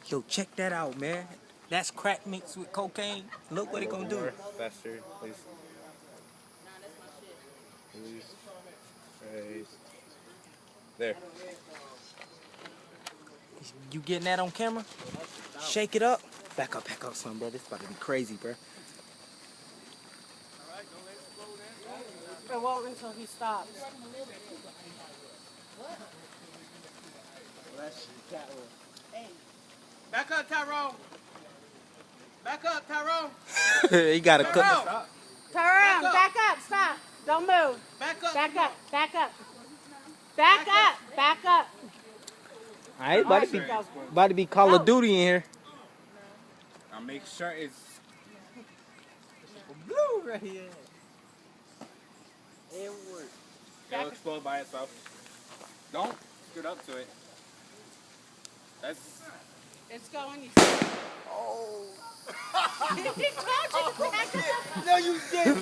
Yo, check that out, man. That's crack mixed with cocaine. Look what it gonna do. Faster, please. Please. Right. There. You getting that on camera? Shake it up. Back up, son, bro. This about to be crazy, bro. It won't until he stops. Back up, Tyrone. Back up, Tyrone. You gotta cut. Tyrone, back up, stop. Don't move. Back up. Back up, back up. Back up, back up. Alright, about to be Call of Duty in here. I'll make sure it's Blue right here. It worked. it'll explode by itself. Don't scoot up to it. That's It's going. You see? Oh. He told you to back up. No, you didn't.